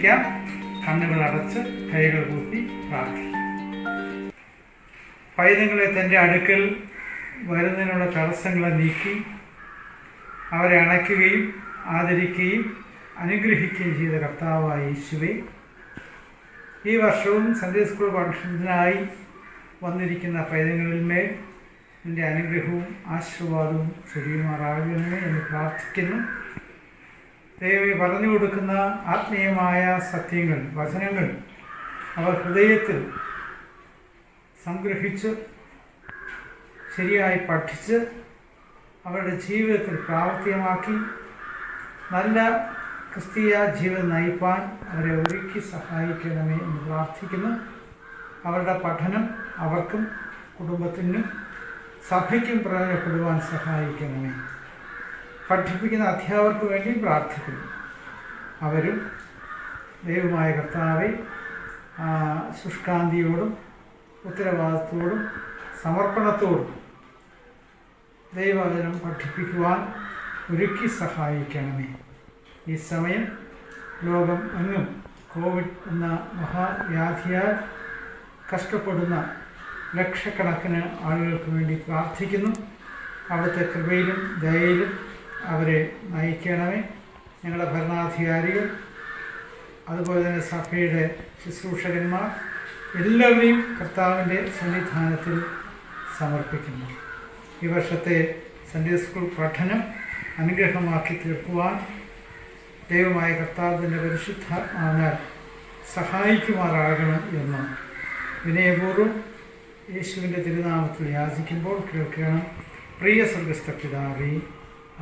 പ്രാർത്ഥിക്കാം. കണ്ണുകൾ അടച്ച് കൈകൾ കൂപ്പി പ്രാർത്ഥിക്കാം. പൈതങ്ങളെ തൻ്റെ അടുക്കൽ വരുന്നതിനുള്ള തടസ്സങ്ങളെ നീക്കി അവരെ അണയ്ക്കുകയും ആദരിക്കുകയും അനുഗ്രഹിക്കുകയും ചെയ്ത കർത്താവായ യേശുവേ, ഈ വർഷവും സൺഡേ സ്കൂൾ പഠനത്തിനായി വന്നിരിക്കുന്ന പൈതങ്ങളിന്മേൽ നിൻ്റെ അനുഗ്രഹവും ആശീർവാദവും ചൊരിയുമാറാകണമേ എന്ന് പ്രാർത്ഥിക്കുന്നു. ദൈവമേ, പറഞ്ഞു കൊടുക്കുന്ന ആത്മീയമായ സത്യങ്ങൾ, വചനങ്ങൾ അവർ ഹൃദയത്തിൽ സംഗ്രഹിച്ച് ശരിയായി പഠിച്ച് അവരുടെ ജീവിതത്തിൽ പ്രാവർത്തികമാക്കി നല്ല ക്രിസ്തീയ ജീവിതം നയിപ്പാൻ അവരെ ഒരുക്കി സഹായിക്കണമേ എന്ന് പ്രാർത്ഥിക്കുന്നു. അവരുടെ പഠനം അവർക്കും കുടുംബത്തിനും സഭയ്ക്കും പ്രയോജനപ്പെടുവാൻ സഹായിക്കണമേ. പഠിപ്പിക്കുന്ന അധ്യാപകർക്ക് വേണ്ടി പ്രാർത്ഥിക്കുന്നു. അവരും ദൈവമായ കർത്താവെ ശുഷ്കാന്തിയോടും ഉത്തരവാദിത്വത്തോടും സമർപ്പണത്തോടും ദൈവവചനം പഠിപ്പിക്കുവാൻ ഒരുക്കി സഹായിക്കണമേ. ഈ സമയം ലോകം എങ്ങും കോവിഡ് എന്ന മഹാവ്യാധിയാൽ കഷ്ടപ്പെടുന്ന ലക്ഷക്കണക്കിന് ആളുകൾക്ക് വേണ്ടി പ്രാർത്ഥിക്കുന്നു. അവിടുത്തെ കൃപയിലും ദയയിലും അവരെ നയിക്കണമേ. ഞങ്ങളുടെ ഭരണാധികാരികൾ, അതുപോലെ തന്നെ സഭയുടെ ശുശ്രൂഷകന്മാർ എല്ലാവരെയും കർത്താവിൻ്റെ സന്നിധാനത്തിൽ സമർപ്പിക്കുന്നു. ഈ വർഷത്തെ സൺഡേ സ്കൂൾ പഠനം അനുഗ്രഹമാക്കി തീർക്കുവാൻ ദൈവമായ കർത്താവിൻ്റെ പരിശുദ്ധാത്മാവിനാൽ സഹായിക്കുമാറാകണം എന്ന് വിനയപൂർവ്വം യേശുവിൻ്റെ തിരുനാമത്തിൽ യാചിക്കുമ്പോൾ കേൾക്കണം. പ്രിയ സ്വർഗ്ഗസ്ഥ പിതാവേ,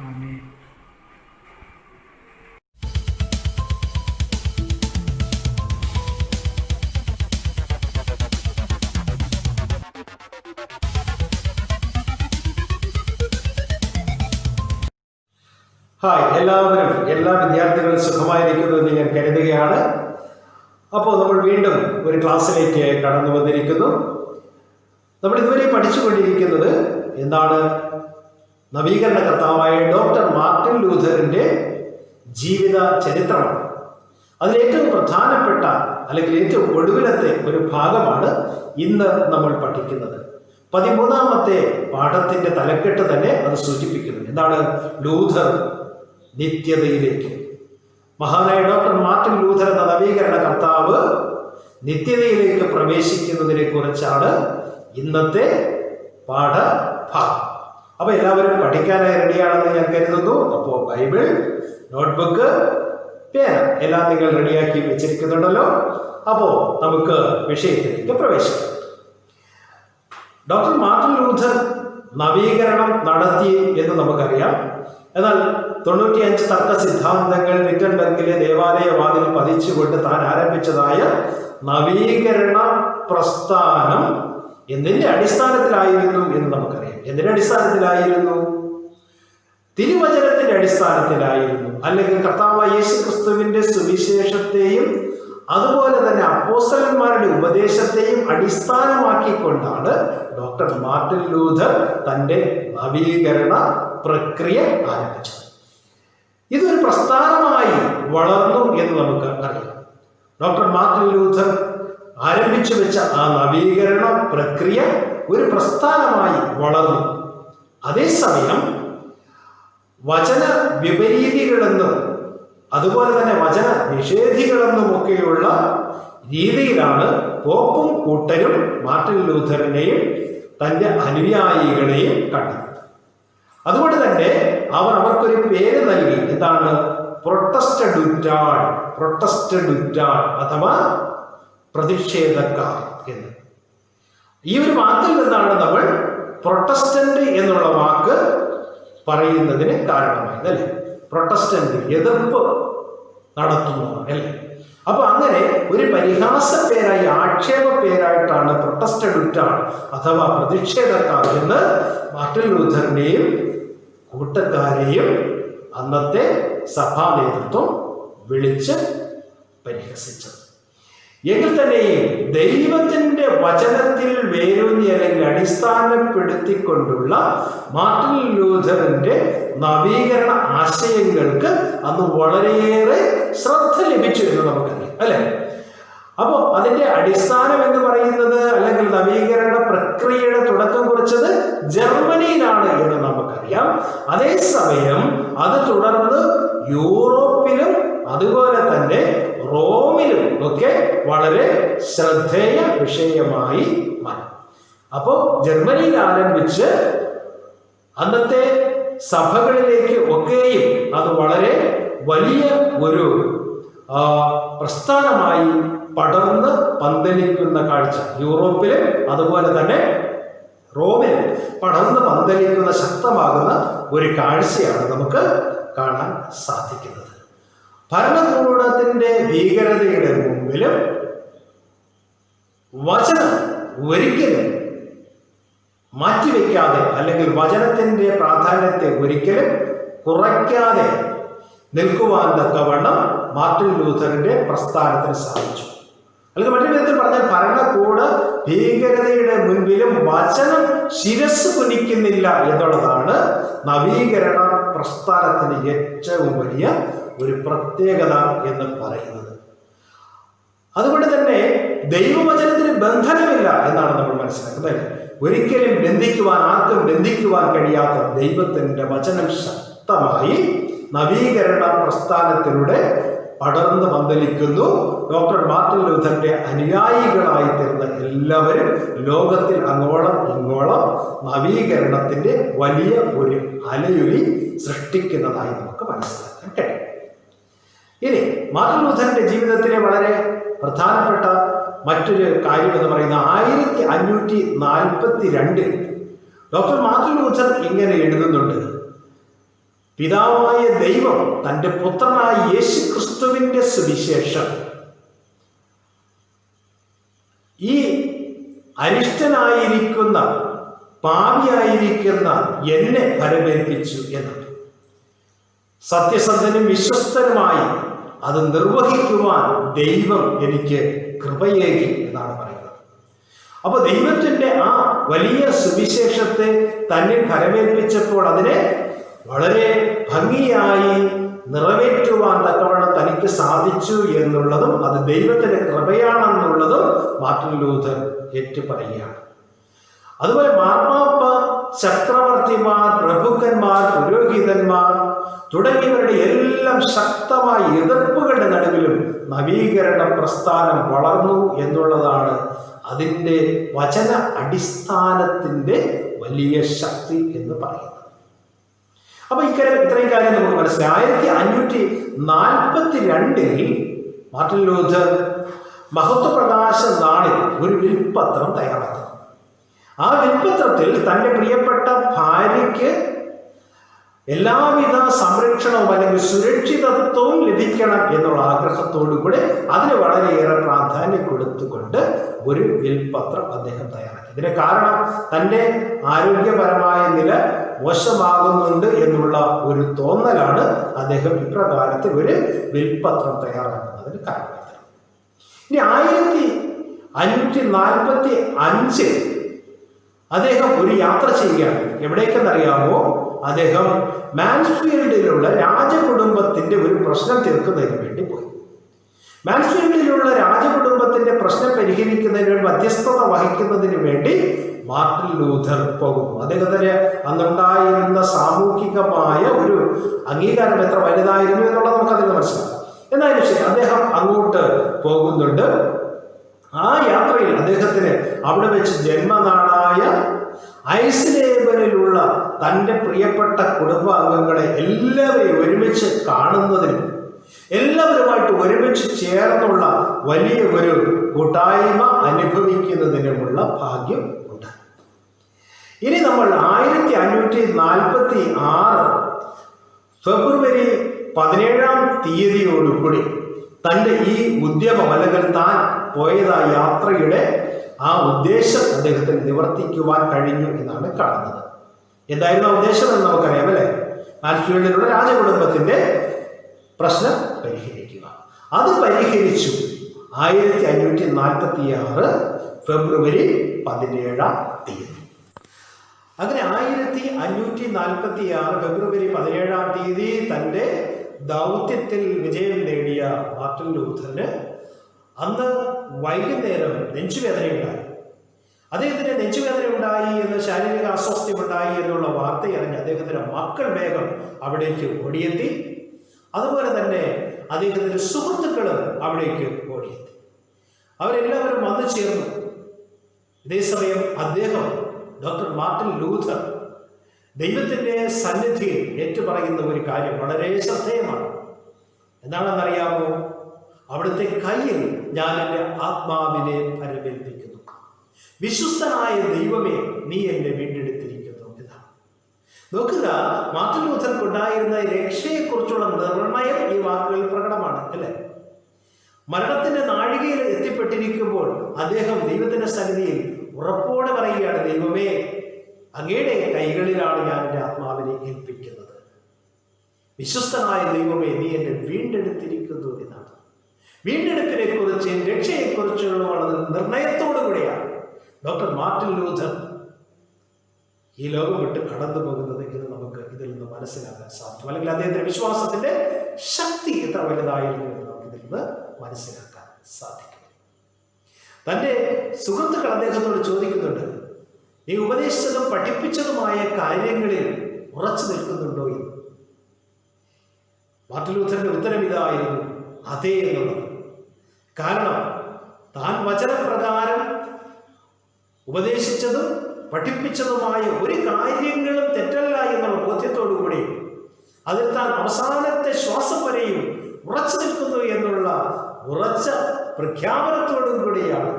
ആമേൻ. ഹായ്, എല്ലാ വിദ്യാർത്ഥികളും സുഖമായിരിക്കുന്നു എന്ന് ഞാൻ കരുതുകയാണ്. അപ്പോൾ നമ്മൾ വീണ്ടും ഒരു ക്ലാസ്സിലേക്ക് കടന്നു വന്നിരിക്കുന്നു. നമ്മൾ ഇതുവരെ പഠിച്ചുകൊണ്ടിരിക്കുന്നത് എന്താണ്? നവീകരണ കർത്താവായ ഡോക്ടർ മാർട്ടിൻ ലൂഥറിൻ്റെ ജീവിത ചരിത്രമാണ്. അതിലേറ്റവും പ്രധാനപ്പെട്ട അല്ലെങ്കിൽ ഏറ്റവും ഒടുവിലത്തെ ഒരു ഭാഗമാണ് ഇന്ന് നമ്മൾ പഠിക്കുന്നത്. 13ാമത്തെ പാഠത്തിന്റെ തലക്കെട്ട് തന്നെ അത് സൂചിപ്പിക്കുന്നു. എന്താണ്? ലൂഥർ നിത്യതയിലേക്ക്. മഹാനായ ഡോക്ടർ മാർട്ടിൻ ലൂഥർ എന്ന നവീകരണ കർത്താവ് നിത്യതയിലേക്ക് പ്രവേശിക്കുന്നതിനെ കുറിച്ചാണ് ഇന്നത്തെ പാഠഭാഗം. അപ്പോൾ എല്ലാവരും പഠിക്കാനായി റെഡിയാണെന്ന് ഞാൻ കരുതുന്നു. അപ്പോൾ ബൈബിൾ, നോട്ട്ബുക്ക്, പേന എല്ലാം നിങ്ങൾ റെഡിയാക്കി വെച്ചിരിക്കുന്നുണ്ടല്ലോ. അപ്പോൾ നമുക്ക് വിഷയത്തിലേക്ക് പ്രവേശിക്കാം. ഡോക്ടർ മാർട്ടിൻ ലൂഥർ നവീകരണം നടത്തി എന്ന് നമുക്കറിയാം. എന്നാൽ 95 തർക്ക സിദ്ധാന്തങ്ങൾ വിറ്റൻബർഗിലെ ദേവാലയ വാതിൽ പതിച്ചുകൊണ്ട് താൻ ആരംഭിച്ചതായ നവീകരണ പ്രസ്ഥാനം എന്തിന്റെ അടിസ്ഥാനത്തിലായിരുന്നു എന്ന് നമുക്കറിയാം. എന്തിന്റെ അടിസ്ഥാനത്തിലായിരുന്നു? തിരുവചനത്തിന്റെ അടിസ്ഥാനത്തിലായിരുന്നു. അല്ലെങ്കിൽ കർത്താവായ യേശു ക്രിസ്തുവിന്റെ സുവിശേഷത്തെയും അതുപോലെ തന്നെ അപ്പോസ്തലന്മാരുടെ ഉപദേശത്തെയും അടിസ്ഥാനമാക്കിക്കൊണ്ടാണ് ഡോക്ടർ മാർട്ടിൻ ലൂഥർ തൻ്റെ നവീകരണ പ്രക്രിയ ആരംഭിച്ചത്. ഇതൊരു പ്രസ്ഥാനമായി വളർന്നു എന്ന് നമുക്ക് അറിയാം. ഡോക്ടർ മാർട്ടിൻ ലൂഥർ ആരംഭിച്ചു വെച്ച ആ നവീകരണ പ്രക്രിയ ഒരു പ്രസ്ഥാനമായി വളർന്നു. അതേസമയം വചന വിപരീതികളെന്നും അതുപോലെ തന്നെ വചന നിഷേധികളെന്നുമൊക്കെയുള്ള രീതിയിലാണ് പോപ്പും കൂട്ടരും മാർട്ടിൻ ലൂഥറിനെയും തൻ്റെ അനുയായികളെയും കണ്ടത്. അതുകൊണ്ട് തന്നെ അവർക്കൊരു പേര് നൽകി. എന്താണ്? പ്രൊട്ടസ്റ്റഡുറ്റാൾ അഥവാ പ്രതിഷേധക്കാർ എന്ന്. ഈ ഒരു വാക്കിൽ നിന്നാണ് നമ്മൾ പ്രൊട്ടസ്റ്റന്റ് എന്നുള്ള വാക്ക് പറയുന്നതിന് കാരണമായത്, അല്ലെ? പ്രൊട്ടസ്റ്റന്റ് എതിർപ്പ് നടത്തുന്നവർ, അല്ലേ? അപ്പൊ അങ്ങനെ ഒരു പരിഹാസ പേരായി, ആക്ഷേപ പേരായിട്ടാണ് പ്രൊട്ടസ്റ്റഡുറ്റാൾ അഥവാ പ്രതിഷേധക്കാർ എന്ന് മാർട്ടിൻ ലൂഥറിനെയും കൂട്ടക്കാരെയും അന്നത്തെ സഭാ നേതൃത്വം വിളിച്ച് പരിഹസിച്ചത്. എങ്കിൽ തന്നെയും ദൈവത്തിന്റെ വചനത്തിൽ വേരൂന്നി അല്ലെങ്കിൽ അടിസ്ഥാനപ്പെടുത്തിക്കൊണ്ടുള്ള മാർട്ടിൻ ലൂഥറിന്റെ നവീകരണ ആശയങ്ങൾക്ക് അന്ന് വളരെയേറെ ശ്രദ്ധ ലഭിച്ചു എന്ന് നമുക്കറിയാം, അല്ലെ? അപ്പോൾ അതിന്റെ അടിസ്ഥാനം എന്ന് പറയുന്നത് അല്ലെങ്കിൽ നവീകരണ പ്രക്രിയയുടെ തുടക്കം കുറിച്ചത് ജർമ്മനിയിലാണ് എന്ന് നമുക്കറിയാം. അതേസമയം അത് തുടർന്ന് യൂറോപ്പിലും അതുപോലെ തന്നെ റോമിലും ഒക്കെ വളരെ ശ്രദ്ധേയ വിഷയമായി മാറി. അപ്പോൾ ജർമ്മനിയിൽ ആരംഭിച്ച് അന്നത്തെ സഭകളിലേക്ക് ഒക്കെയും അത് വളരെ വലിയ ഒരു പ്രസ്ഥാനമായി പടർന്ന് പന്തലിക്കുന്ന കാഴ്ച യൂറോപ്പിലും അതുപോലെ തന്നെ റോമിലും പടർന്ന് പന്തലിക്കുന്ന ശക്തമാകുന്ന ഒരു കാഴ്ചയാണ് നമുക്ക് കാണാൻ സാധിക്കുന്നത്. ഭരണകൂടത്തിന്റെ ഭീകരതയുടെ മുമ്പിലും വചനം ഒരിക്കലും മാറ്റിവെക്കാതെ അല്ലെങ്കിൽ വചനത്തിന്റെ പ്രാധാന്യത്തെ ഒരിക്കലും കുറയ്ക്കാതെ നിൽക്കുവാൻ തക്കവണ്ണം മാർട്ടിൻ ലൂഥറിന്റെ പ്രസ്ഥാനത്തിന് സാധിച്ചു. അല്ലെങ്കിൽ മറ്റൊരു വിധത്തിൽ പറഞ്ഞാൽ ഭരണകൂട ഭീകരതയുടെ മുൻപിലും വചനം ശിരസ് കുനിക്കുന്നില്ല എന്നുള്ളതാണ് നവീകരണ പ്രസ്ഥാനത്തിന് ഏറ്റവും വലിയ ഒരു പ്രത്യേകത എന്ന് പറയുന്നത്. അതുകൊണ്ട് തന്നെ ദൈവവചനത്തിന് ബന്ധനമില്ല എന്നാണ് നമ്മൾ മനസ്സിലാക്കുന്നത്. ഒരിക്കലും ആർക്കും ബന്ധിക്കുവാൻ കഴിയാത്ത ദൈവത്തിന്റെ വചനം ശക്തമായി നവീകരണ പ്രസ്ഥാനത്തിലൂടെ പടർന്ന് പന്തലിക്കുന്നു. ഡോക്ടർ മാർട്ടിൻ ലൂഥറിന്റെ അനുയായികളായി തീർന്ന എല്ലാവരും ലോകത്തിൽ അങ്ങോളം ഇങ്ങോളം നവീകരണത്തിന്റെ വലിയ ഒരു അലയൊലി സൃഷ്ടിക്കുന്നതായി നമുക്ക് മനസ്സിലാക്കാൻ കഴിയും. ഇനി മാർട്ടിൻ ലൂഥറിന്റെ ജീവിതത്തിലെ വളരെ പ്രധാനപ്പെട്ട മറ്റൊരു കാര്യം എന്ന് പറയുന്നത് 1542 ഡോക്ടർ മാർട്ടിൻ ലൂഥർ ഇങ്ങനെ എഴുതുന്നുണ്ട്: പിതാവായ ദൈവം തൻ്റെ പുത്രനായ യേശു ക്രിസ്തുവിന്റെ സുവിശേഷം ഈ അരിഷ്ടനായിരിക്കുന്ന പാപിയായിരിക്കുന്ന എന്നെ ഫലമേൽപ്പിച്ചു എന്നാണ്. സത്യസന്ധനും വിശ്വസ്തനുമായി അത് നിർവഹിക്കുവാൻ ദൈവം എനിക്ക് കൃപയേകി എന്നാണ് പറയുന്നത്. അപ്പൊ ദൈവത്തിന്റെ ആ വലിയ സുവിശേഷത്തെ തന്നിൽ ഫലമേൽപ്പിച്ചപ്പോൾ അതിനെ വളരെ ഭംഗിയായി നിറവേറ്റുവാൻ തക്കവണ്ണം തനിക്ക് സാധിച്ചു എന്നുള്ളതും അത് ദൈവത്തിന്റെ കൃപയാണെന്നുള്ളതും മാർട്ടിൻ ലൂഥർ ഏറ്റുപറയുകയാണ്. അതുപോലെ മാർപ്പാപ്പ, ചക്രവർത്തിമാർ, പ്രഭുക്കന്മാർ, പുരോഹിതന്മാർ തുടങ്ങിയവരുടെ എല്ലാം ശക്തമായ എതിർപ്പുകളുടെ നടുവിലും നവീകരണ പ്രസ്ഥാനം വളർന്നു എന്നുള്ളതാണ് അതിൻ്റെ വചന അടിസ്ഥാനത്തിൻ്റെ വലിയ ശക്തി എന്ന് പറയുന്നത്. അപ്പൊ ഇത്രയും കാര്യം നമുക്ക് മനസ്സിലായി. 1542 മാർട്ടിൻ ലൂഥർ മഹത്വപ്രകാശ നാളിൽ ഒരു വിൽപത്രം തയ്യാറാക്കി. ആ വിൽപത്രത്തിൽ തൻ്റെ പ്രിയപ്പെട്ട ഭാര്യയ്ക്ക് എല്ലാവിധ സംരക്ഷണവും അല്ലെങ്കിൽ സുരക്ഷിതത്വവും ലഭിക്കണം എന്നുള്ള ആഗ്രഹത്തോടു കൂടെ അതിന് വളരെയേറെ പ്രാധാന്യം കൊടുത്തുകൊണ്ട് ഒരു വിൽപത്രം അദ്ദേഹം തയ്യാറാക്കി. ഇതിന് കാരണം തൻ്റെ ആരോഗ്യപരമായ നില മോശമാകുന്നുണ്ട് എന്നുള്ള ഒരു തോന്നലാണ് അദ്ദേഹം ഇപ്രകാരത്തിൽ ഒരു വിൽപത്രം തയ്യാറാക്കുന്നതിന് കാരണം. ഇനി 1545 അദ്ദേഹം ഒരു യാത്ര ചെയ്യുകയാണ്. എവിടേക്കെന്നറിയാമോ? അദ്ദേഹം മാൻസ്ഫീൽഡിലുള്ള രാജകുടുംബത്തിന്റെ ഒരു പ്രശ്നം തീർക്കുന്നതിന് വേണ്ടി പോയി. മാൻസ്ഫീൽഡിലുള്ള രാജകുടുംബത്തിന്റെ പ്രശ്നം പരിഹരിക്കുന്നതിന് വേണ്ടി മധ്യസ്ഥത വഹിക്കുന്നതിന് വേണ്ടി മാർട്ടിൻ ലൂഥർ പോകുന്നു. അദ്ദേഹത്തിന് അന്നുണ്ടായിരുന്ന സാമൂഹികമായ ഒരു അംഗീകാരം എത്ര വലുതായിരുന്നു എന്നുള്ളത് നമുക്കതിൽ മനസ്സിലാക്കാം. എന്നാലും ശരി, അദ്ദേഹം അങ്ങോട്ട് പോകുന്നുണ്ട്. ആ യാത്രയിൽ അദ്ദേഹത്തിന് അവിടെ വെച്ച് ജന്മനാടായ ഐസ്ലേബനിലുള്ള തൻ്റെ പ്രിയപ്പെട്ട കുടുംബാംഗങ്ങളെ എല്ലാവരെയും ഒരുമിച്ച് കാണുന്നതിനും എല്ലാവരുമായിട്ട് ഒരുമിച്ച് ചേർന്നുള്ള വലിയ ഒരു കൂട്ടായ്മ അനുഭവിക്കുന്നതിനുമുള്ള ഭാഗ്യം ഉണ്ട്. ഇനി നമ്മൾ 1546 ഫെബ്രുവരി 17 കൂടി തൻ്റെ ഈ ഉദ്യമം അല്ലെങ്കിൽ താൻ പോയതാ യാത്രയുടെ ആ ഉദ്ദേശം അദ്ദേഹത്തിന് നിവർത്തിക്കുവാൻ കഴിഞ്ഞു എന്നാണ് കാണുന്നത്. എന്തായിരുന്നു ആ ഉദ്ദേശം എന്ന് നമുക്കറിയാം, അല്ലേ? മാൻസ്ഫീൽഡിലുള്ള രാജകുടുംബത്തിന്റെ പ്രശ്നം പരിഹരിക്കുക. അത് പരിഹരിച്ചു. 1546 ഫെബ്രുവരി 17 അങ്ങനെ 1546 ഫെബ്രുവരി 17 തൻ്റെ ദൗത്യത്തിൽ വിജയം നേടിയ മാർട്ടിൻ ലൂഥറിന് അന്ന് വൈകുന്നേരം നെഞ്ചുവേദനയുണ്ടായി. അദ്ദേഹത്തിന് നെഞ്ചുവേദന ഉണ്ടായി എന്ന്, ശാരീരിക അസ്വസ്ഥ്യമുണ്ടായി എന്നുള്ള വാർത്തയറിഞ്ഞ് അദ്ദേഹത്തിന്റെ മക്കൾ വേഗം അവിടേക്ക് ഓടിയെത്തി. അതുപോലെ തന്നെ അദ്ദേഹത്തിന്റെ സുഹൃത്തുക്കളും അവിടേക്ക് ഓടിയെത്തി. അവരെല്ലാവരും വന്നു ചേർന്നു. ഇതേസമയം അദ്ദേഹം, ഡോക്ടർ മാർട്ടിൻ ലൂഥർ, ദൈവത്തിന്റെ സന്നിധിയിൽ ഏറ്റുപറയുന്ന ഒരു കാര്യം വളരെ ശ്രദ്ധേയമാണ്. എന്താണെന്നറിയാമോ? അവിടുത്തെ കയ്യിൽ ഞാൻ എൻ്റെ ആത്മാവിനെ പരമേൽപ്പിക്കുന്നു. വിശ്വസ്തനായ ദൈവമേ, നീ എന്നെ വീണ്ടെടുത്തിരിക്കുന്നു എന്നാണ്. നോക്കുക, മാർട്ടിൻ ലൂഥർക്കുണ്ടായിരുന്ന രക്ഷയെക്കുറിച്ചുള്ള നിർണയം ഈ വാക്കുകളിൽ പ്രകടമാണ്, അല്ലേ? മരണത്തിന്റെ നാഴികയിൽ എത്തിപ്പെട്ടിരിക്കുമ്പോൾ അദ്ദേഹം ദൈവത്തിന്റെ സന്നിധിയിൽ ഉറപ്പോടെ പറയുകയാണ്, ദൈവമേ, അങ്ങയുടെ കൈകളിലാണ് ഞാൻ എൻ്റെ ആത്മാവിനെ ഏൽപ്പിക്കുന്നത്. വിശ്വസ്തനായ ദൈവമേ, നീ എന്നെ വീണ്ടെടുത്തിരിക്കുന്നു എന്നാണ്. വീണ്ടെടുപ്പിനെ കുറിച്ച്, രക്ഷയെക്കുറിച്ചുള്ള നിർണയത്തോടു കൂടിയാണ് ഡോക്ടർ മാർട്ടിൻ ലൂഥർ ഈ ലോകം വിട്ട് കടന്നു പോകുന്നത് എന്ന് നമുക്ക് ഇതിൽ നിന്ന് മനസ്സിലാക്കാൻ സാധിക്കും. അല്ലെങ്കിൽ അദ്ദേഹത്തിന്റെ വിശ്വാസത്തിന്റെ ശക്തി എത്ര വലുതായിരുന്നു എന്ന് നമുക്ക് ഇതിൽ നിന്ന് മനസ്സിലാക്കാൻ സാധിക്കും. തൻ്റെ സുഹൃത്തുക്കൾ അദ്ദേഹത്തോട് ചോദിക്കുന്നുണ്ട്, നീ ഉപദേശിച്ചതും പഠിപ്പിച്ചതുമായ കാര്യങ്ങളിൽ ഉറച്ചു നിൽക്കുന്നുണ്ടോ എന്ന്. മാർട്ടിൻ ലൂഥറിന്റെ ഉത്തരം ഇതായിരുന്നു, അതേ എന്നുള്ളത്. കാരണം താൻ വചനപ്രകാരം ഉപദേശിച്ചതും പഠിപ്പിച്ചതുമായ ഒരു കാര്യങ്ങളും തെറ്റല്ല എന്നുള്ള ബോധ്യത്തോടുകൂടി അതിൽ താൻ അവസാനത്തെ ശ്വാസം വരെയും ഉറച്ചു നിൽക്കുന്നു എന്നുള്ള ഉറച്ച പ്രഖ്യാപനത്തോടും കൂടിയാണ്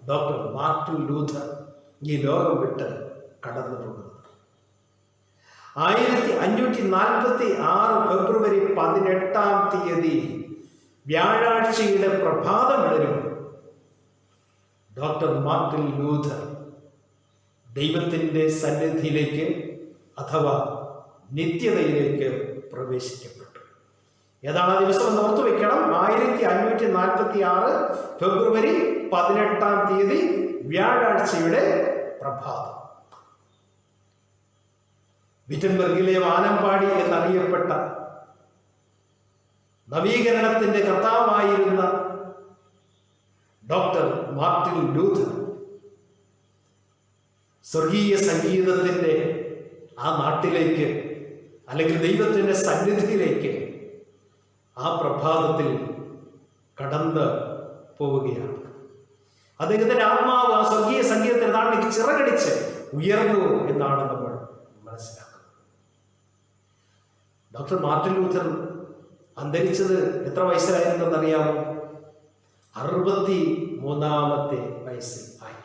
ഡോക്ടർ മാർട്ടിൻ ലൂഥർ ഈ ലോകം വിട്ട് കടന്നു പോകുന്നത്. 1546 ഫെബ്രുവരി 18 വ്യാഴാഴ്ചയുടെ പ്രഭാതമിടലും ഡോക്ടർ മാർട്ടിൻ ലൂഥർ ദൈവത്തിൻ്റെ സന്നിധിയിലേക്ക് അഥവാ നിത്യതയിലേക്ക് പ്രവേശിക്കപ്പെട്ടു. ഏതാണ് ആ ദിവസം എന്ന് ഓർത്തു വെക്കണം. 1546 ഫെബ്രുവരി 18 വ്യാഴാഴ്ചയുടെ പ്രഭാതം. വിറ്റൻബർഗിലെ വാനമ്പാടി എന്നറിയപ്പെട്ട നവീകരണത്തിന്റെ കർത്താവായിരുന്ന ഡോക്ടർ മാർട്ടിൻ ലൂഥർ സ്വർഗീയ സംഗീതത്തിന്റെ ആ നാട്ടിലേക്ക്, അല്ലെങ്കിൽ ദൈവത്തിന്റെ സന്നിധിയിലേക്ക് ആ പ്രഭാതത്തിൽ കടന്ന് പോവുകയാണ്. അദ്ദേഹത്തിന്റെ ആത്മാവ് ആ സ്വർഗീയ സംഗീതത്തിന്റെ നാട്ടിലേക്ക് ചിറകടിച്ച് ഉയർന്നു എന്നാണ് നമ്മൾ മനസ്സിലാക്കുന്നത്. ഡോക്ടർ മാർട്ടിൻ ലൂഥർ അന്തരിച്ചത് എത്ര വയസ്സിലായിരുന്നെന്നറിയാമോ? 63 വയസ്സിൽ ആയി.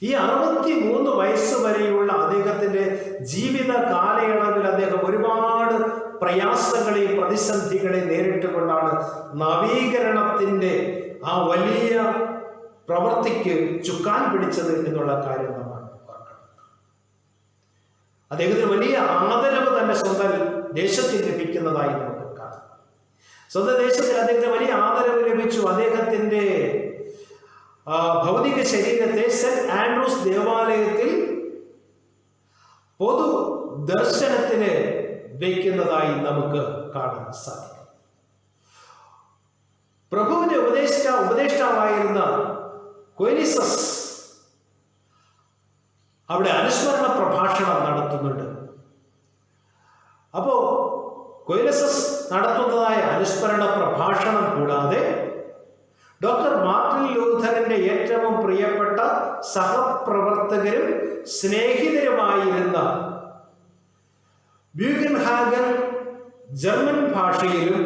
ഈ 63 വയസ്സ് വരെയുള്ള അദ്ദേഹത്തിന്റെ ജീവിത കാലയളവിൽ അദ്ദേഹം ഒരുപാട് പ്രയാസങ്ങളെയും പ്രതിസന്ധികളെയും നേരിട്ടുകൊണ്ടാണ് നവീകരണത്തിന്റെ ആ വലിയ പ്രവൃത്തിക്ക് ചുക്കാൻ പിടിച്ചത് എന്നുള്ള കാര്യം നമ്മൾ ഓർക്കണം. അദ്ദേഹത്തിന് വലിയ ആദരവ് തന്നെ സ്വന്തം ദേശത്തിൽ ലഭിക്കുന്നതായി നമുക്ക് കാണാം. സ്വന്തം ദേശത്തിൽ അദ്ദേഹത്തിന് വലിയ ആദരവ് ലഭിച്ചു. അദ്ദേഹത്തിന്റെ ഭൗതിക ശരീരത്തെ സെന്റ് ആൻഡ്രൂസ് ദേവാലയത്തിൽ പൊതു ദർശനത്തിന് വയ്ക്കുന്നതായി നമുക്ക് കാണാൻ സാധിക്കും. പ്രഭുവിന്റെ ഉപദേഷ്ടാവായിരുന്ന കൊയ്ലിസസ് അവിടെ അനുസ്മരണ പ്രഭാഷണം നടത്തുന്നുണ്ട്. അപ്പോ കൊയ്ലിസസ് നടത്തുന്നതായ അനുസ്മരണ പ്രഭാഷണം കൂടാതെ ഡോക്ടർ മാർട്ടിൻ ലൂഥറിന്റെ ഏറ്റവും പ്രിയപ്പെട്ട സഹപ്രവർത്തകരും സ്നേഹിതരുമായിരുന്ന ബ്യൂഗൻഹാഗൻ ജർമ്മൻ ഭാഷയിലും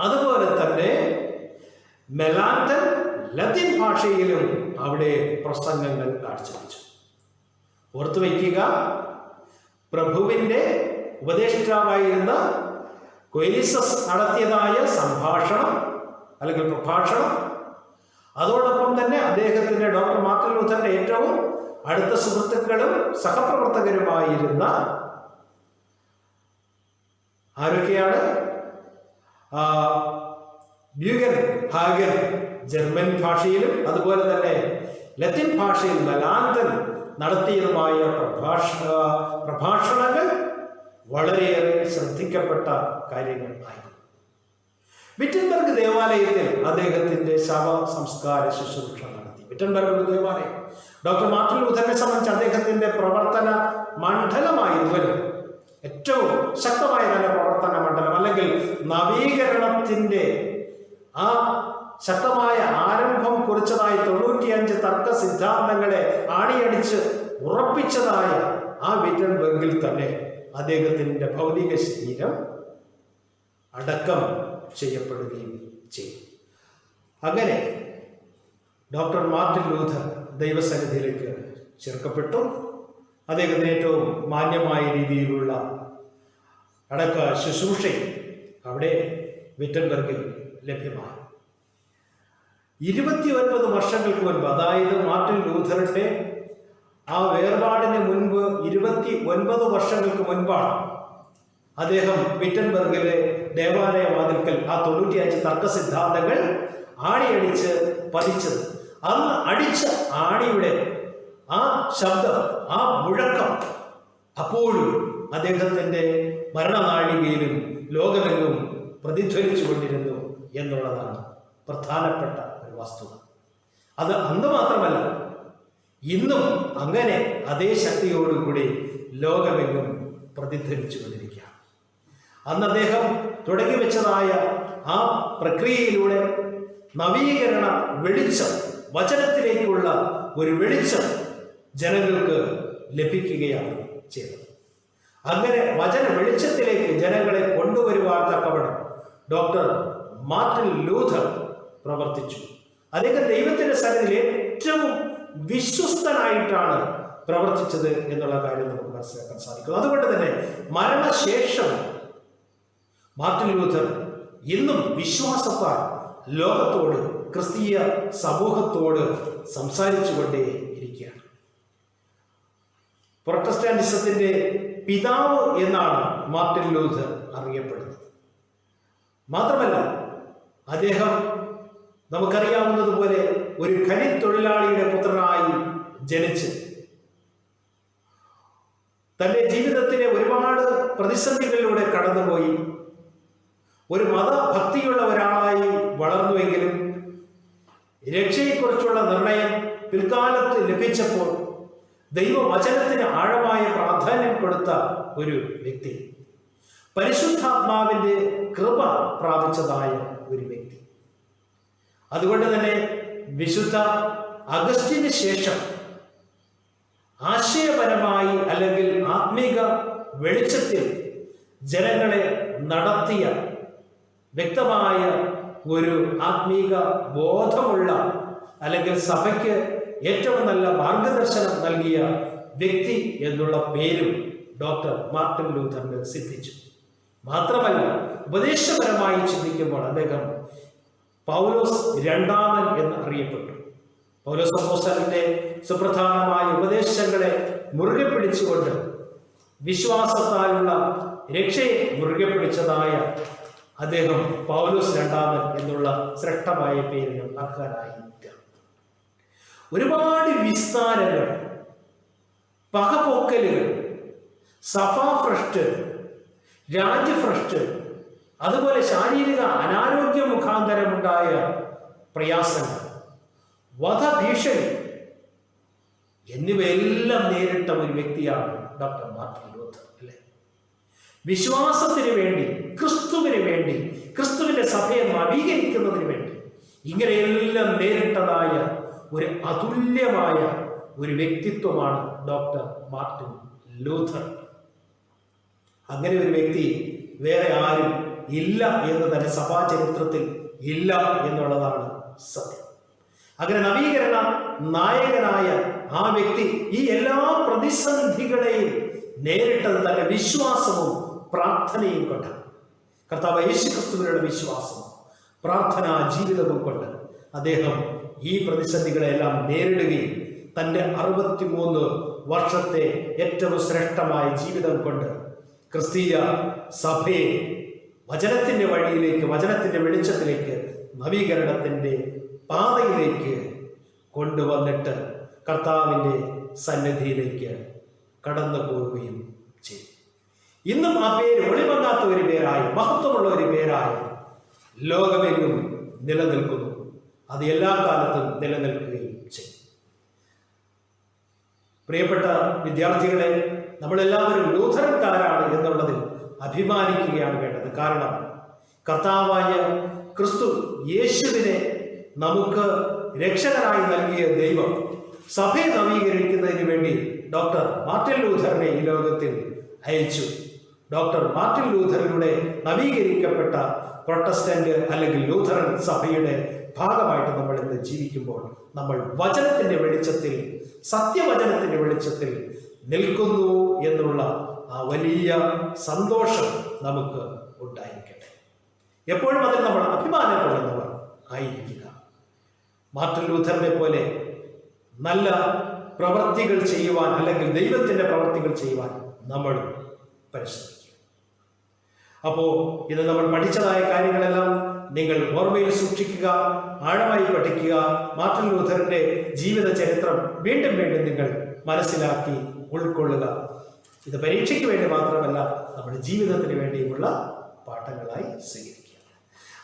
അതുപോലെ തന്നെ മെലാന്തൻ ലത്തീൻ ഭാഷയിലും അവിടെ പ്രസംഗങ്ങൾ കാഴ്ചവെച്ചു. ഓർത്തു വയ്ക്കുക, പ്രഭുവിന്റെ ഉപദേഷ്ടാവായിരുന്ന കൊയ്ലിസസ് നടത്തിയതായ സംഭാഷണം അല്ലെങ്കിൽ പ്രഭാഷണം, അതോടൊപ്പം തന്നെ അദ്ദേഹത്തിന്റെ ഡോക്ടർ മാർട്ടിൻ ലൂഥറിന്റെ ഏറ്റവും അടുത്ത സുഹൃത്തുക്കളും സഹപ്രവർത്തകരുമായിരുന്ന ആരൊക്കെയാണ്? ബ്യൂഗൻ ഹാഗൻ ജർമ്മൻ ഭാഷയിലും അതുപോലെ തന്നെ ലത്തീൻ ഭാഷയിൽ മലാന്തൻ നടത്തിയതുമായ പ്രഭാഷണങ്ങൾ വളരെയേറെ ശ്രദ്ധിക്കപ്പെട്ട കാര്യങ്ങൾ ആയിരുന്നു. വിറ്റൻബർഗ് ദേവാലയത്തിൽ അദ്ദേഹത്തിന്റെ ശവ സംസ്കാര ശുശ്രൂഷ നടത്തി. വിറ്റൻബർഗ് ദേവാലയം ഡോക്ടർ മാർട്ടിൻ ലൂഥറിനെ സംബന്ധിച്ച് അദ്ദേഹത്തിന്റെ പ്രവർത്തന മണ്ഡലമായിരുന്നു. ഏറ്റവും ശക്തമായ തന്നെ പ്രവർത്തന മണ്ഡലം, അല്ലെങ്കിൽ നവീകരണത്തിന്റെ ആ ശക്തമായ ആരംഭം കുറിച്ചതായ 95 തർക്ക സിദ്ധാന്തങ്ങളെ ആണിയടിച്ച് ഉറപ്പിച്ചതായ ആ വിറ്റൻബർഗിൽ തന്നെ അദ്ദേഹത്തിന്റെ ഭൗതിക ശരീരം അടക്കം ചെയ്യപ്പെടുകയും ചെയ്തു. അങ്ങനെ ഡോക്ടർ മാർട്ടിൻ ലൂഥർ ദൈവസന്നിധിയിലേക്ക് ചേർക്കപ്പെട്ടു. അദ്ദേഹത്തിന് ഏറ്റവും മാന്യമായ രീതിയിലുള്ള അടക്ക ശുശ്രൂഷ അവിടെ വിറ്റൻബർഗിൽ ലഭ്യമായി. 29 വർഷങ്ങൾക്ക് മുൻപ്, അതായത് മാർട്ടിൻ ലൂഥറിന്റെ ആ വേർപാടിന് മുൻപ് 29 വർഷങ്ങൾക്ക് മുൻപാണ് അദ്ദേഹം വിറ്റൻബർഗിലെ ദേവാലയ വാതിൽക്കൽ ആ 95 തർക്ക സിദ്ധാന്തങ്ങൾ ആണിയടിച്ച് പതിച്ചത്. അന്ന് അടിച്ച ആണിയുടെ ആ ശബ്ദം, ആ മുഴക്കം അപ്പോഴും അദ്ദേഹത്തിന്റെ മരണനാഴികയിലും ലോകമെങ്ങും പ്രതിധ്വനിച്ചു കൊണ്ടിരുന്നു എന്നുള്ളതാണ് പ്രധാനപ്പെട്ട ഒരു വസ്തുത. അത് അന്ന് മാത്രമല്ല, ഇന്നും അങ്ങനെ അതേ ശക്തിയോടുകൂടി ലോകമെങ്ങും പ്രതിധ്വനിച്ചു കൊണ്ടിരിക്കുകയാണ്. അന്ന് അദ്ദേഹം തുടങ്ങി വെച്ചതായ ആ പ്രക്രിയയിലൂടെ നവീകരണ വെളിച്ചം, വചനത്തിലേക്കുള്ള ഒരു വെളിച്ചം ജനങ്ങൾക്ക് ലഭിക്കുകയാണ് ചെയ്തത്. അങ്ങനെ വചന വെളിച്ചത്തിലേക്ക് ജനങ്ങളെ കൊണ്ടുവരുവാൻ തക്കവണ്ണം ഡോക്ടർ മാർട്ടിൻ ലൂഥർ പ്രവർത്തിച്ചു. അദ്ദേഹം ദൈവത്തിന്റെ സന്നിധിയിൽ ഏറ്റവും വിശ്വസ്തനായിട്ടാണ് പ്രവർത്തിച്ചത് എന്നുള്ള കാര്യം നമുക്ക് മനസ്സിലാക്കാൻ സാധിക്കും. അതുകൊണ്ട് തന്നെ മരണശേഷം മാർട്ടിൻ ലൂഥർ ഇന്നും വിശ്വാസത്താൽ ലോകത്തോട്, ക്രിസ്തീയ സമൂഹത്തോട് സംസാരിച്ചു കൊണ്ടേ ഇരിക്കുകയാണ്. പ്രൊട്ടസ്റ്റാന്റിസത്തിന്റെ പിതാവ് എന്നാണ് മാർട്ടിൻ ലൂഥർ അറിയപ്പെടുന്നത്. മാത്രമല്ല, അദ്ദേഹം നമുക്കറിയാവുന്നതുപോലെ ഒരു ഖനിത്തൊഴിലാളിയുടെ പുത്രനായി ജനിച്ച് തന്റെ ജീവിതത്തിലെ ഒരുപാട് പ്രതിസന്ധികളിലൂടെ കടന്നുപോയി ഒരു മതഭക്തിയുള്ള ഒരാളായി വളർന്നുവെങ്കിലും രക്ഷയെക്കുറിച്ചുള്ള നിർണയം പിൽക്കാലത്ത് ലഭിച്ചപ്പോൾ ദൈവവചനത്തിന് ആഴമായ പ്രാധാന്യം കൊടുത്ത ഒരു വ്യക്തി, പരിശുദ്ധാത്മാവിന്റെ കൃപ പ്രാപിച്ചതായ ഒരു വ്യക്തി. അതുകൊണ്ട് തന്നെ വിശുദ്ധ അഗസ്റ്റിന് ശേഷം ആശയപരമായി അല്ലെങ്കിൽ ആത്മീക വെളിച്ചത്തിൽ ജനങ്ങളെ നടത്തിയ വ്യക്തമായ ഒരു ആത്മീക ബോധമുള്ള, അല്ലെങ്കിൽ സഭയ്ക്ക് ഏറ്റവും നല്ല മാർഗദർശനം നൽകിയ വ്യക്തി എന്നുള്ള പേരും ഡോക്ടർ മാർട്ടിൻ ലൂഥറിന് സിദ്ധിച്ചു. മാത്രമല്ല, ഉപദേശപരമായി ചിന്തിക്കുമ്പോൾ അദ്ദേഹം പൗലോസ് രണ്ടാമൻ എന്ന് അറിയപ്പെട്ടു. പൗലോസ് അപ്പോസ്തലന്റെ സുപ്രധാനമായ ഉപദേശങ്ങളെ മുറുകെ പിടിച്ചുകൊണ്ട് വിശ്വാസത്താലുള്ള രക്ഷയെ മുറുകെ പിടിച്ചതായ അദ്ദേഹം പൗലോസ് രണ്ടാമൻ എന്നുള്ള ശ്രേഷ്ഠമായ പേരിന് അർഹനായിരിക്കുക. ഒരുപാട് വിസ്താരങ്ങൾ, പകപോക്കലുകൾ, സഭാഭ്രഷ്ട്, രാജ്യഭ്രഷ്ട്, അതുപോലെ ശാരീരിക അനാരോഗ്യ മുഖാന്തരമുണ്ടായ പ്രയാസങ്ങൾ, വധഭീഷണി എന്നിവയെല്ലാം നേരിട്ട ഒരു വ്യക്തിയാണ് ഡോക്ടർ മാർട്ടിൻ ലൂഥർ, അല്ലേ? വിശ്വാസത്തിന് വേണ്ടി, ക്രിസ്തുവിന് വേണ്ടി, ക്രിസ്തുവിന്റെ സഭയെ നവീകരിക്കുന്നതിന് വേണ്ടി ഇങ്ങനെയെല്ലാം നേരിട്ടതായ ഒരു അതുല്യമായ ഒരു വ്യക്തിത്വമാണ് ഡോക്ടർ മാർട്ടിൻ ലൂഥർ. അങ്ങനെ ഒരു വ്യക്തി വേറെ ആരും ഇല്ല എന്ന് തന്നെ സഭാ ചരിത്രത്തിൽ ഇല്ല എന്നുള്ളതാണ് സത്യം. അങ്ങനെ നവീകരണ നായകനായ ആ വ്യക്തി ഈ എല്ലാ പ്രതിസന്ധികളെയും നേരിട്ടത് തന്റെ വിശ്വാസവും പ്രാർത്ഥനയും കൊണ്ടാണ്. കർത്താവ് യേശുക്രിസ്തുവിനുള്ള വിശ്വാസവും പ്രാർത്ഥനാ ജീവിതവും കൊണ്ട് അദ്ദേഹം ഈ പ്രതിസന്ധികളെല്ലാം നേരിടുകയും തൻ്റെ 63 വർഷത്തെ ഏറ്റവും ശ്രേഷ്ഠമായ ജീവിതം കൊണ്ട് ക്രിസ്തീയ സഭയെ വചനത്തിൻ്റെ വഴിയിലേക്ക്, വചനത്തിൻ്റെ വെളിച്ചത്തിലേക്ക് നവീകരണത്തിൻ്റെ പാതയിലേക്ക് കൊണ്ടുവന്നിട്ട് കർത്താവിൻ്റെ സന്നിധിയിലേക്ക് കടന്നു പോവുകയും ചെയ്തു. ഇന്നും ആ പേര് ഒളിമങ്ങാത്ത ഒരു പേരായി, മഹത്വമുള്ള ഒരു പേരായി ലോകമെങ്ങും നിലനിൽക്കുന്നു. അത് എല്ലാ കാലത്തും നിലനിൽക്കുകയും ചെയ്യും. പ്രിയപ്പെട്ട വിദ്യാർത്ഥികളെ, നമ്മളെല്ലാവരും ലൂഥറൻകാരാണ് എന്നുള്ളതിൽ അഭിമാനിക്കുകയാണ് വേണ്ടത്. കാരണം കർത്താവായ ക്രിസ്തു യേശുവിനെ നമുക്ക് രക്ഷകനായി നൽകിയ ദൈവം സഭയെ നവീകരിക്കുന്നതിന് വേണ്ടി ഡോക്ടർ മാർട്ടിൻ ലൂഥറിനെ ഈ ലോകത്തിൽ അയച്ചു. ഡോക്ടർ മാർട്ടിൻ ലൂഥറിലൂടെ നവീകരിക്കപ്പെട്ട പ്രൊട്ടസ്റ്റന്റ് അല്ലെങ്കിൽ ലൂഥറൻ സഭയുടെ ഭാഗമായിട്ട് നമ്മൾ ഇന്ന് ജീവിക്കുമ്പോൾ നമ്മൾ വചനത്തിന്റെ വെളിച്ചത്തിൽ, സത്യവചനത്തിന്റെ വെളിച്ചത്തിൽ നിൽക്കുന്നു എന്നുള്ള ആ വലിയ സന്തോഷം നമുക്ക് ഉണ്ടായിരിക്കട്ടെ. എപ്പോഴും അതിൽ നമ്മൾ അഭിമാനം കൊള്ളുന്നവർ ആയിരിക്കുക. മാർട്ടിൻ ലൂഥറിനെ പോലെ നല്ല പ്രവർത്തികൾ ചെയ്യുവാൻ, അല്ലെങ്കിൽ ദൈവത്തിന്റെ പ്രവർത്തികൾ ചെയ്യുവാൻ നമ്മൾ പരിശ്രമിക്കുക. അപ്പോൾ ഇത് നമ്മൾ പഠിച്ചതായ കാര്യങ്ങളെല്ലാം നിങ്ങൾ ഓർമ്മയിൽ സൂക്ഷിക്കുക, ആഴമായി പഠിക്കുക. മാർട്ടിൻ ലൂഥറിന്റെ ജീവിത ചരിത്രം വീണ്ടും വീണ്ടും നിങ്ങൾ മനസ്സിലാക്കി ഉൾക്കൊള്ളുക. ഇത് പരീക്ഷയ്ക്ക് വേണ്ടി മാത്രമല്ല, നമ്മുടെ ജീവിതത്തിന് വേണ്ടിയുമുള്ള പാഠങ്ങളായി സ്വീകരിക്കുക.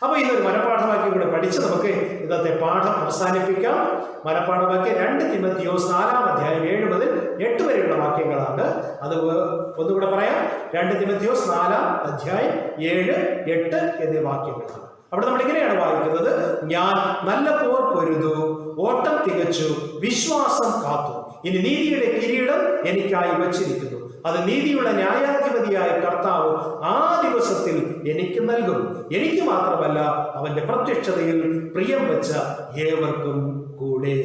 അപ്പോൾ ഇതൊരു മനഃപാഠവാക്യം കൂടെ പഠിച്ച് നമുക്ക് ഇന്നത്തെ പാഠം അവസാനിപ്പിക്കാം. മനഃപാഠവാക്യം 2 തിമോഥെയോസ് 4-ാം അധ്യായം 7 മുതൽ 8 വരെയുള്ള വാക്യങ്ങളാണ്. അത് ഒന്നുകൂടെ പറയാം. 2 തിമോഥെയോസ് 4-ാം അധ്യായം 7, 8 എന്നീ വാക്യങ്ങളാണ്. അവിടെ നമ്മൾ ഇങ്ങനെയാണ് വായിക്കുന്നത്: ഞാൻ നല്ല പോർ പൊരുതു, ഓട്ടം തികച്ചു, വിശ്വാസം കാത്തു. ഇനി നീതിയുടെ കിരീടം എനിക്കായി വച്ചിരിക്കുന്നു. അത് നീതിയുള്ള ന്യായാധിപതിയായ കർത്താവ് ആ ദിവസത്തിൽ എനിക്ക് നൽകും. എനിക്ക് മാത്രമല്ല, അവന്റെ പ്രത്യക്ഷതയിൽ പ്രിയം വെച്ച ഏവർക്കും കൂടെ.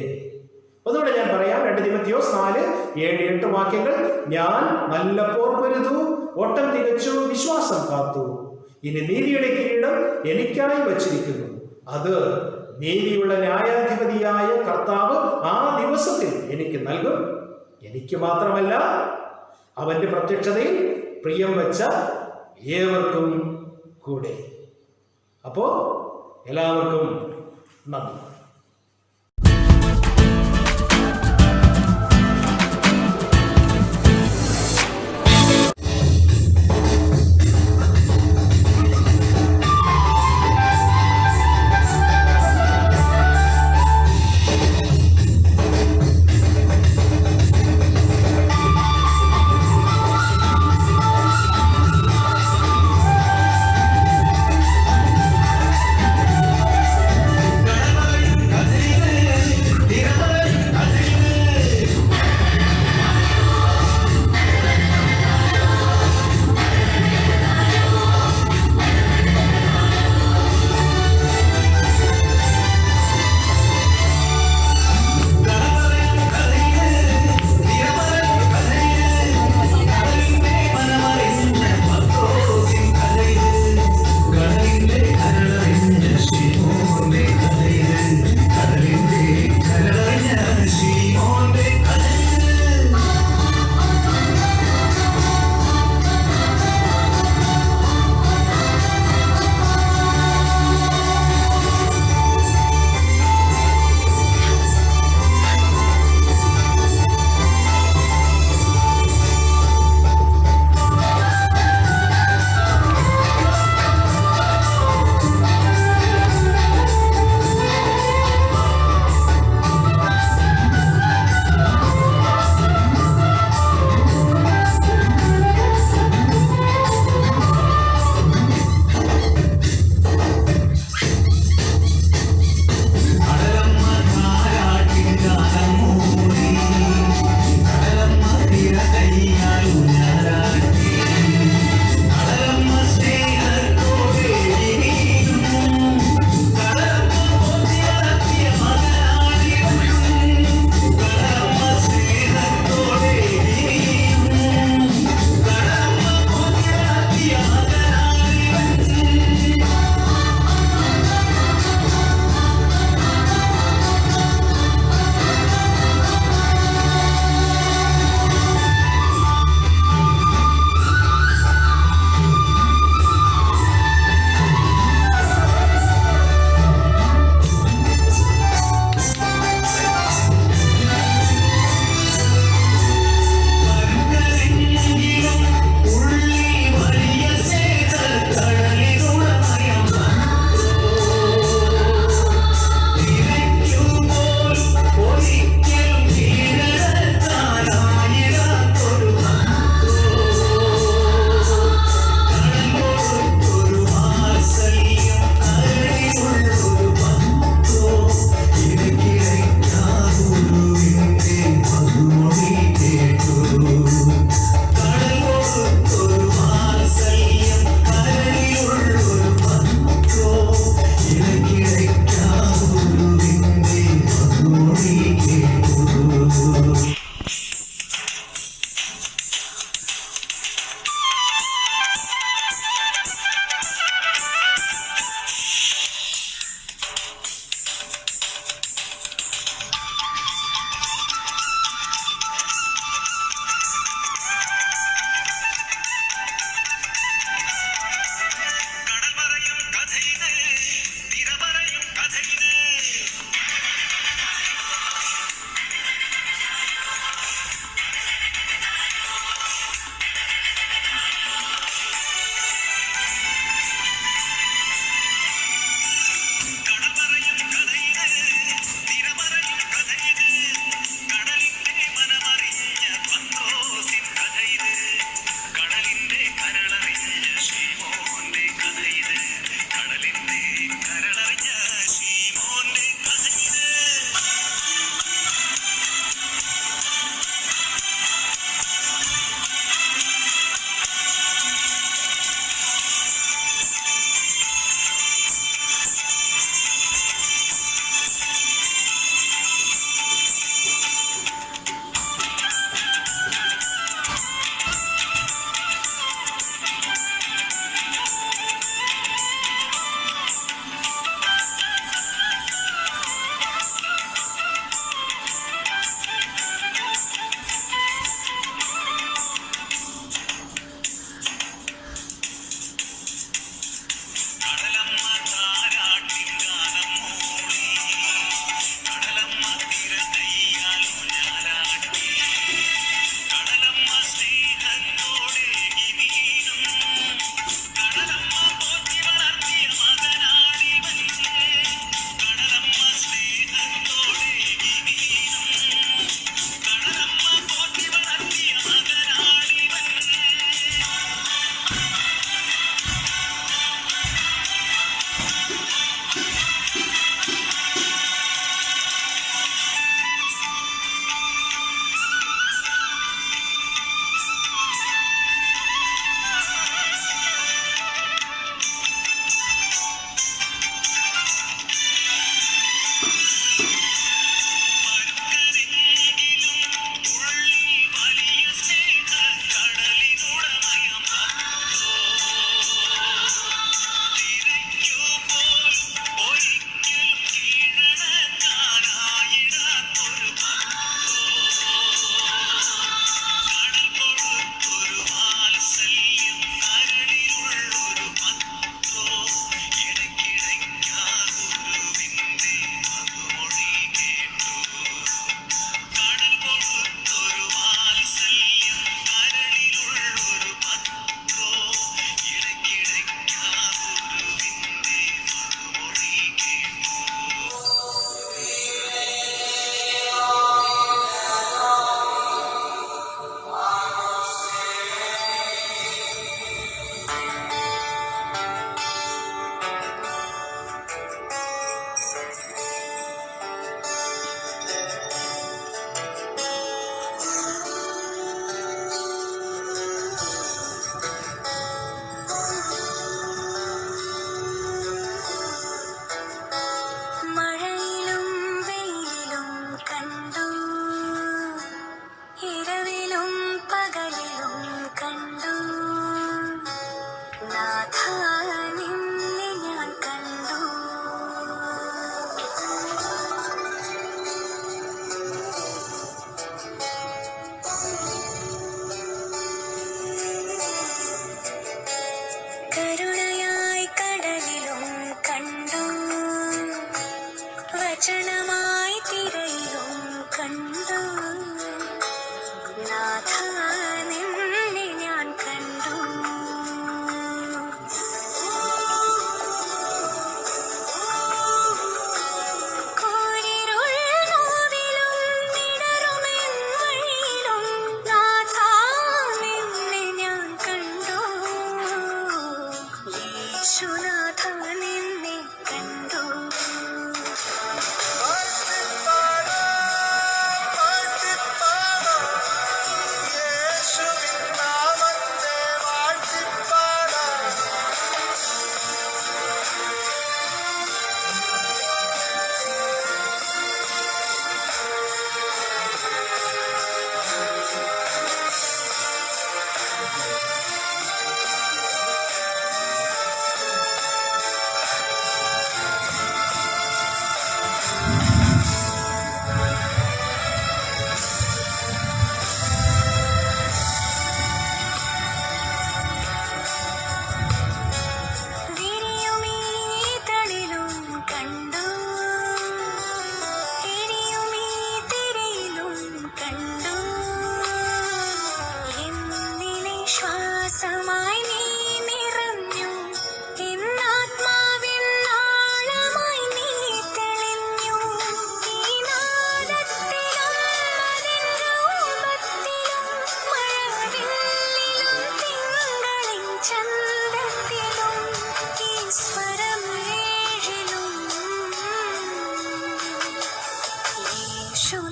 അതുകൊണ്ട് ഞാൻ പറയാം, 2 തിമോഥെയോസ് 4, 7, 8 വാക്യങ്ങൾ. ഞാൻ നല്ല പോർ പൊരുതു, ഓട്ടം തികച്ചു, വിശ്വാസം കാത്തു. ഇനി നീതിയുടെ കിരീടം എനിക്കായി വച്ചിരിക്കുന്നു. അത് നീതിയുള്ള ന്യായാധിപതിയായ കർത്താവ് ആ ദിവസത്തിൽ എനിക്ക് നൽകും. എനിക്ക് മാത്രമല്ല, അവന്റെ പ്രത്യക്ഷതയിൽ പ്രിയം വെച്ച ഏവർക്കും കൂടെ. അപ്പോ എല്ലാവർക്കും നന്ദി.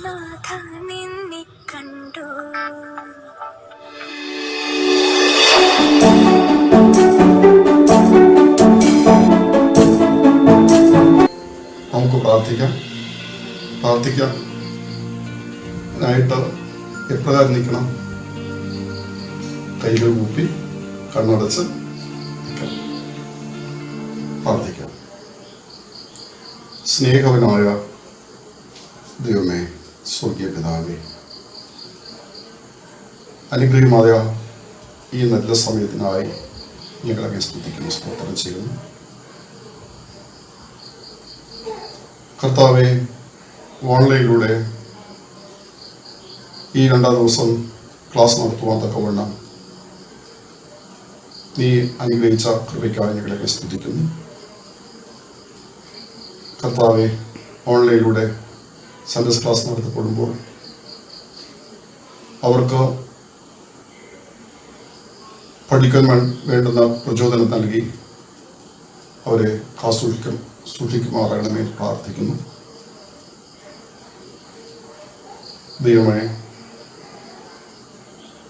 നാഥ നിന്നെ കണ്ടു. നമുക്ക് പ്രാർത്ഥിക്കാനായിട്ട് എപ്രകാരം നിൽക്കണം? കൈകൾ കൂപ്പി കണ്ണടച്ച് നിൽക്കണം. പ്രാർത്ഥിക്കാം. സ്നേഹവനായ ദൈവമേ, സ്വർഗീയ പിതാവേ, അനുഗ്രഹമായ ഈ നല്ല സമയത്തിനായി ഞങ്ങളെ സ്തുതിക്കുന്നു, സ്തോത്രം ചെയ്യുന്നു. കർത്താവെ, ഓൺലൈനിലൂടെ ഈ 2-ാം ദിവസം ക്ലാസ് നടത്തുവാൻ തക്കവണ്ണം നീ അനുഗ്രഹിച്ച കൃപയ്ക്കായി ഞങ്ങളെ സ്തുതിക്കുന്നു. കർത്താവെ, ഓൺലൈനിലൂടെ സൺഡേസ് ക്ലാസ് നടത്തപ്പെടുമ്പോൾ അവർക്ക് പഠിക്കാൻ വേണ്ടുന്ന പ്രചോദനം നൽകി അവരെ സൂക്ഷിക്കുമാറാകണമെന്ന് പ്രാർത്ഥിക്കുന്നു. ദൈവമേ,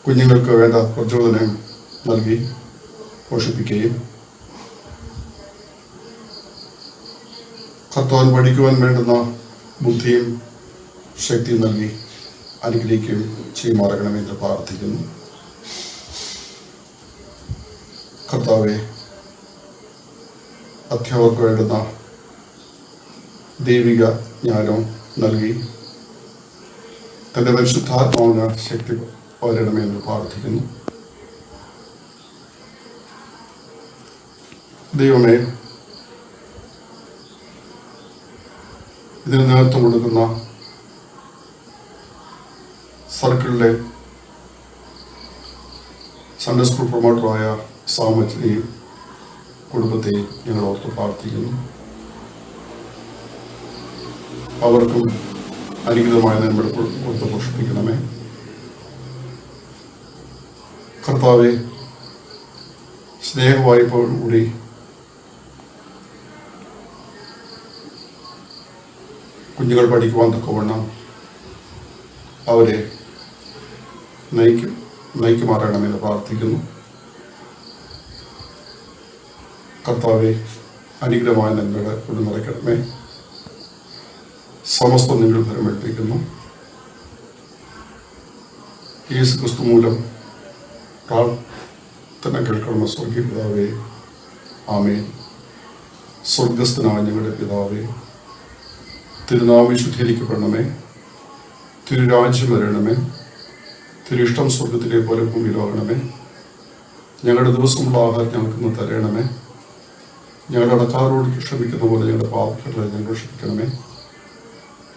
കുഞ്ഞുങ്ങൾക്ക് വേണ്ട പ്രചോദനം നൽകി പോഷിപ്പിക്കുകയും കർത്താൻ പഠിക്കുവാൻ വേണ്ടുന്ന ബുദ്ധിയും ശക്തിയും നൽകി അനുഗ്രഹിക്കുകയും ചെയ്യുമാറാകണമെന്ന് പ്രാർത്ഥിക്കുന്നു. കർത്താവെ, അധ്യാപകർക്ക് വേണ്ടുന്ന ദൈവിക ജ്ഞാനം നൽകി തൻ്റെ പരിശുദ്ധാത്മാവിന് ശക്തി പകരണമെന്ന് പ്രാർത്ഥിക്കുന്നു. ദൈവമേ, ഇതിന് നേതൃത്വം കൊടുക്കുന്ന സർക്കിളിലെ സൺഡേ സ്കൂൾ പ്രൊമോട്ടറായ സാമത്തിനെയും കുടുംബത്തെയും ഞങ്ങൾ ഓർത്ത് പ്രാർത്ഥിക്കുന്നു. അവർക്കും അനുഗ്രഹമായ നന്മ കൊടുത്ത് പോഷിപ്പിക്കണമേ. കർത്താവെ, സ്നേഹവായ്പോടുകൂടി കുഞ്ഞുങ്ങൾ പഠിക്കുവാൻ തക്കവണ്ണം അവരെ നയിക്കുമാറാകണമെന്ന് പ്രാർത്ഥിക്കുന്നു. കർത്താവെ, അനുഗ്രഹമായ നന്മകളെ കൊണ്ട് നിറയ്ക്കണമേ. സമസ്തം നിങ്ങൾ ഫലമേൽപ്പിക്കുന്നു. യേശു ക്രിസ്തു മൂലം പ്രാർത്ഥന കേൾക്കണമെന്ന് സ്വർഗീയ പിതാവേ, ആമേൻ. സ്വർഗസ്ഥനായ ഞങ്ങളുടെ പിതാവേ, തിരുനാമം ശുദ്ധീകരിക്കപ്പെടണമേ. തിരുരാജ്യം വരണമേ. തിരുഷ്ടം സ്വർഗത്തിലെ പോലെ ഭൂമിയിലാകണമേ. ഞങ്ങളുടെ ദിവസമുള്ള ആഹാരം ഞങ്ങൾക്ക് തരണമേ. ഞങ്ങളുടെ അടക്കാരോട് ക്ഷമിക്കുന്ന പോലെ ഞങ്ങളുടെ പാപങ്ങളെ ഞങ്ങൾ ക്ഷമിക്കണമേ.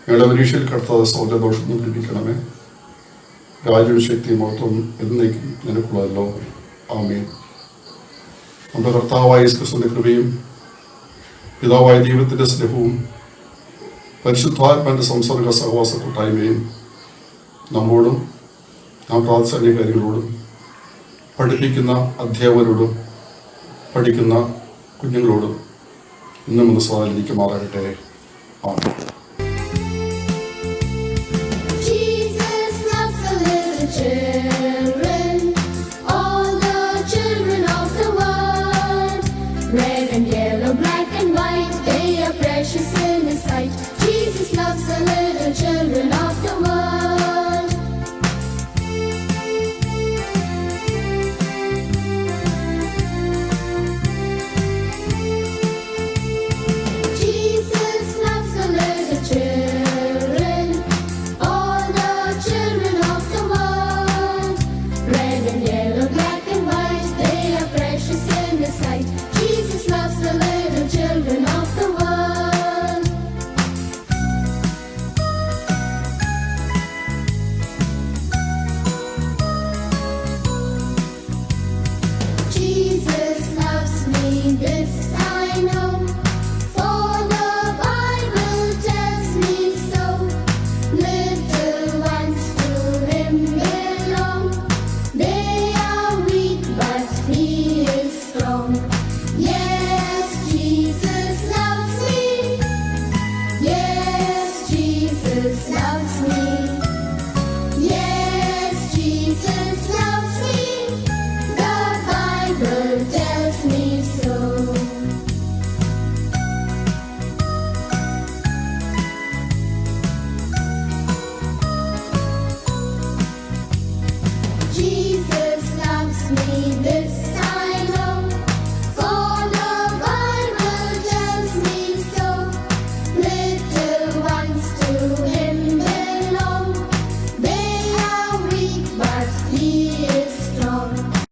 ഞങ്ങളുടെ പരീക്ഷയിൽ കടത്താതെ സൗരദോഷം ലഭിക്കണമേ. രാജ്യവും ശക്തിയും മഹത്വം എന്നേക്കും നിനക്കുള്ളതല്ലോ. ആമേൻ. നമ്മുടെ കർത്താവായ യേശുക്രിസ്തുവിന്റെ കൃപയും പിതാവായ ദൈവത്തിന്റെ സ്നേഹവും പരിശുദ്ധാത്മാവിന്റെ സംസർഗ സഹവാസ കൂട്ടായ്മയും നമ്മോടും നാം പ്രാർത്ഥന കാര്യങ്ങളോടും പഠിപ്പിക്കുന്ന അധ്യാപകരോടും പഠിക്കുന്ന കുഞ്ഞുങ്ങളോടും ഇന്നും ഒന്ന് സ്വാധീനിക്കുമാറാകട്ടെ. ആമേൻ.